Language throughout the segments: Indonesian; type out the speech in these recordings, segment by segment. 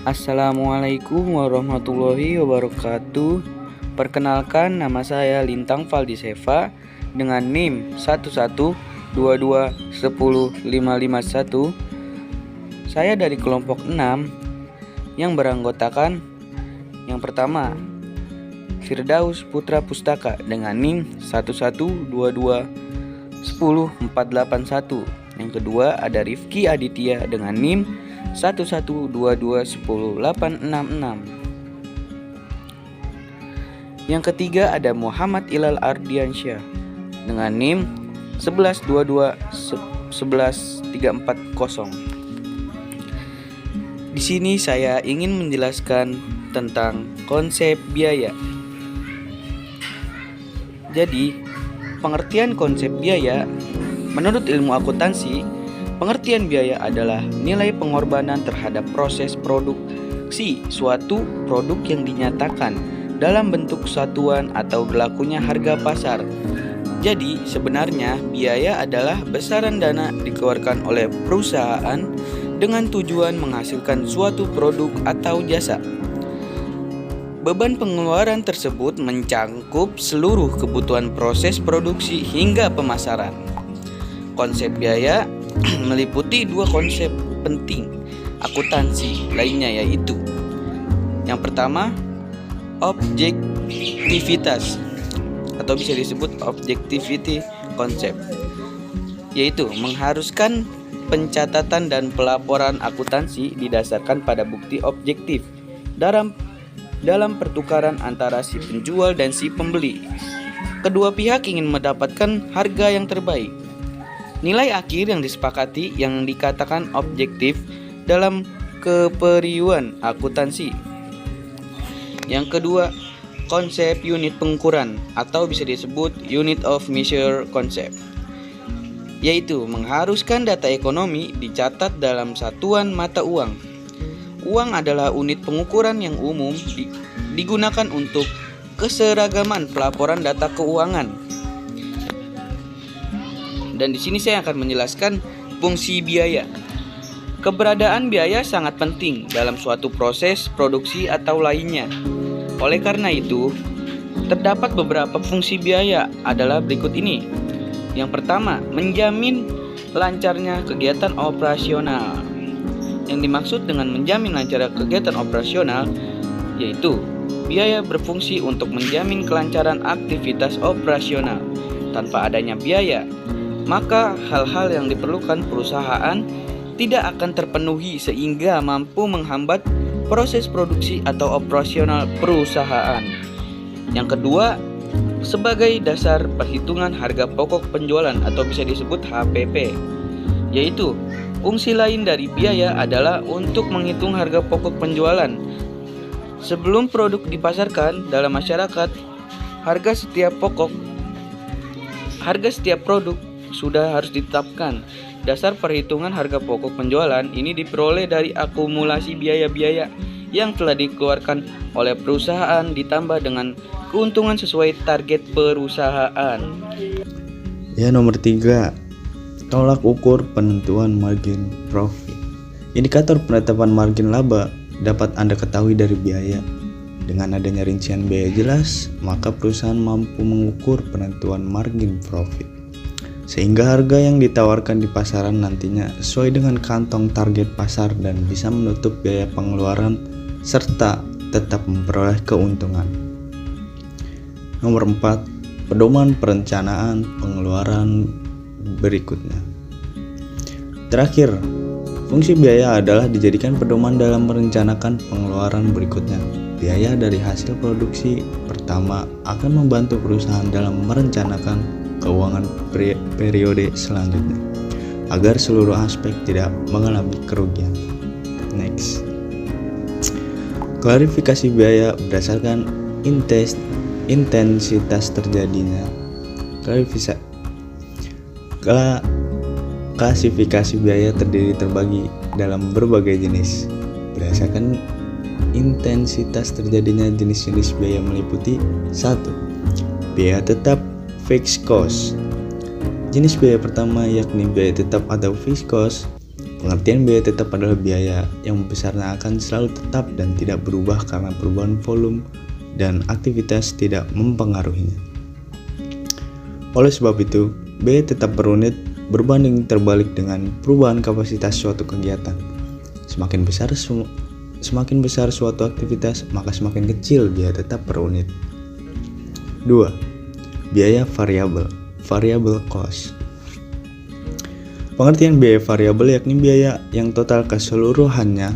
Assalamualaikum warahmatullahi wabarakatuh. Perkenalkan, nama saya Lintang Valdiseva dengan NIM 1122110551. Saya dari kelompok 6 yang beranggotakan yang pertama Firdaus Putra Pustaka dengan NIM 1122104881. Yang kedua ada Rifki Aditya dengan NIM 1122108866. Yang ketiga ada Muhammad Ilal Ardiansyah dengan NIM 1122113440. Di sini saya ingin menjelaskan tentang konsep biaya. Jadi, pengertian konsep biaya menurut ilmu akuntansi, pengertian biaya adalah nilai pengorbanan terhadap proses produksi suatu produk yang dinyatakan dalam bentuk satuan atau berlakunya harga pasar. Jadi, sebenarnya biaya adalah besaran dana dikeluarkan oleh perusahaan dengan tujuan menghasilkan suatu produk atau jasa. Beban pengeluaran tersebut mencangkup seluruh kebutuhan proses produksi hingga pemasaran. Konsep biaya meliputi dua konsep penting akuntansi lainnya, yaitu yang pertama objektivitas atau bisa disebut objectivity concept, yaitu mengharuskan pencatatan dan pelaporan akuntansi didasarkan pada bukti objektif dalam pertukaran antara si penjual dan si pembeli. Kedua pihak ingin mendapatkan harga yang terbaik. Nilai akhir yang disepakati yang dikatakan objektif dalam keperiuan akuntansi. Yang kedua, konsep unit pengukuran atau bisa disebut unit of measure concept, yaitu mengharuskan data ekonomi dicatat dalam satuan mata uang. Uang adalah unit pengukuran yang umum digunakan untuk keseragaman pelaporan data keuangan. Dan di sini saya akan menjelaskan fungsi biaya. Keberadaan biaya sangat penting dalam suatu proses produksi atau lainnya. Oleh karena itu, terdapat beberapa fungsi biaya adalah berikut ini. Yang pertama, menjamin lancarnya kegiatan operasional. Yang dimaksud dengan menjamin lancarnya kegiatan operasional yaitu biaya berfungsi untuk menjamin kelancaran aktivitas operasional. Tanpa adanya biaya, maka hal-hal yang diperlukan perusahaan tidak akan terpenuhi sehingga mampu menghambat proses produksi atau operasional perusahaan. Yang kedua, sebagai dasar perhitungan harga pokok penjualan atau bisa disebut HPP, yaitu fungsi lain dari biaya adalah untuk menghitung harga pokok penjualan. Sebelum produk dipasarkan dalam masyarakat, harga setiap produk sudah harus ditetapkan. Dasar perhitungan harga pokok penjualan ini diperoleh dari akumulasi biaya-biaya yang telah dikeluarkan oleh perusahaan ditambah dengan keuntungan sesuai target perusahaan. Ya, nomor 3, tolak ukur penentuan margin profit. Indikator penetapan margin laba dapat Anda ketahui dari biaya. Dengan adanya rincian biaya jelas, maka perusahaan mampu mengukur penentuan margin profit, sehingga harga yang ditawarkan di pasaran nantinya sesuai dengan kantong target pasar dan bisa menutup biaya pengeluaran serta tetap memperoleh keuntungan. Nomor 4, pedoman perencanaan pengeluaran berikutnya. Terakhir, fungsi biaya adalah dijadikan pedoman dalam merencanakan pengeluaran berikutnya. Biaya dari hasil produksi pertama akan membantu perusahaan dalam merencanakan keuangan periode selanjutnya agar seluruh aspek tidak mengalami kerugian. Next, klarifikasi biaya berdasarkan intensitas terjadinya. Klasifikasi biaya terbagi dalam berbagai jenis. Berdasarkan intensitas terjadinya jenis-jenis biaya meliputi 1. Biaya tetap fixed cost. Jenis biaya pertama yakni biaya tetap atau fixed cost Pengertian biaya tetap adalah biaya yang besarnya akan selalu tetap dan tidak berubah karena perubahan volume dan aktivitas tidak mempengaruhinya. Oleh sebab itu, biaya tetap per unit berbanding terbalik dengan perubahan kapasitas suatu kegiatan. Semakin besar suatu aktivitas, maka semakin kecil biaya tetap per unit. 2. Biaya variabel, variable cost. Pengertian biaya variabel yakni biaya yang total keseluruhannya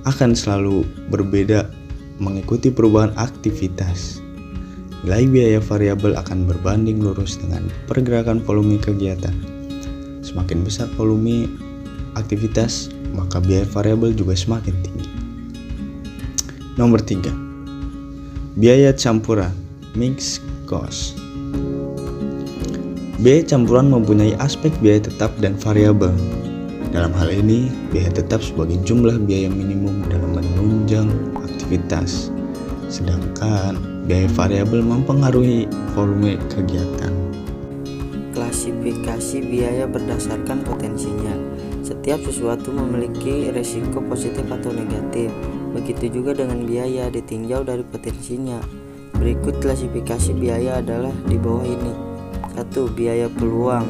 akan selalu berbeda mengikuti perubahan aktivitas. Nilai biaya variabel akan berbanding lurus dengan pergerakan volume kegiatan. Semakin besar volume aktivitas, maka biaya variabel juga semakin tinggi. Nomor 3. Biaya campuran, mixed cost. Biaya campuran mempunyai aspek biaya tetap dan variabel. Dalam hal ini, biaya tetap sebagai jumlah biaya minimum dalam menunjang aktivitas, sedangkan biaya variabel mempengaruhi volume kegiatan. Klasifikasi biaya berdasarkan potensinya. Setiap sesuatu memiliki resiko positif atau negatif. Begitu juga dengan biaya ditinjau dari potensinya. Berikut klasifikasi biaya adalah di bawah ini. 1. Biaya peluang.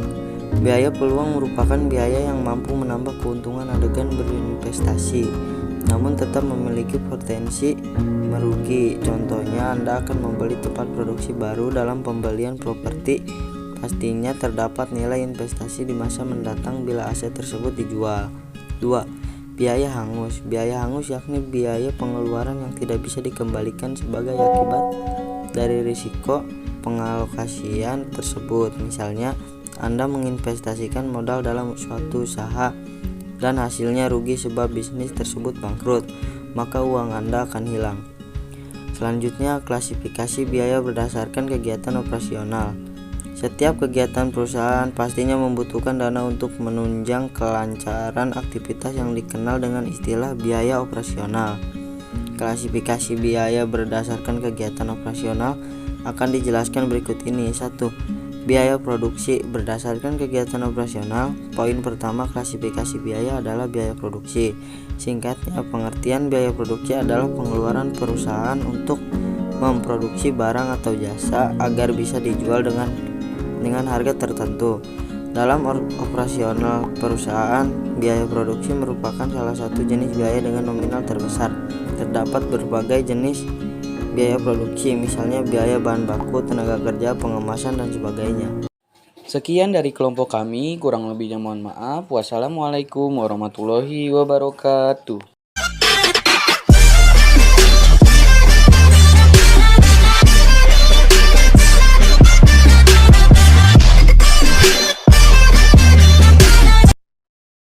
Biaya peluang merupakan biaya yang mampu menambah keuntungan adegan berinvestasi, namun tetap memiliki potensi merugi. Contohnya, Anda akan membeli tempat produksi baru dalam pembelian properti. Pastinya terdapat nilai investasi di masa mendatang bila aset tersebut dijual. 2. Biaya hangus. Biaya hangus yakni biaya pengeluaran yang tidak bisa dikembalikan sebagai akibat dari risiko pengalokasian tersebut. Misalnya, Anda menginvestasikan modal dalam suatu usaha dan hasilnya rugi sebab bisnis tersebut bangkrut, maka uang Anda akan hilang. Selanjutnya, klasifikasi biaya berdasarkan kegiatan operasional. Setiap kegiatan perusahaan pastinya membutuhkan dana untuk menunjang kelancaran aktivitas yang dikenal dengan istilah biaya operasional. Klasifikasi biaya berdasarkan kegiatan operasional akan dijelaskan berikut ini. 1. Biaya produksi berdasarkan kegiatan operasional. Poin pertama klasifikasi biaya adalah biaya produksi. Singkatnya, pengertian biaya produksi adalah pengeluaran perusahaan untuk memproduksi barang atau jasa agar bisa dijual dengan harga tertentu. Dalam operasional perusahaan, biaya produksi merupakan salah satu jenis biaya dengan nominal terbesar. Terdapat berbagai jenis biaya produksi, misalnya biaya bahan baku, tenaga kerja, pengemasan, dan sebagainya. Sekian dari kelompok kami, kurang lebihnya mohon maaf. Wassalamualaikum warahmatullahi wabarakatuh.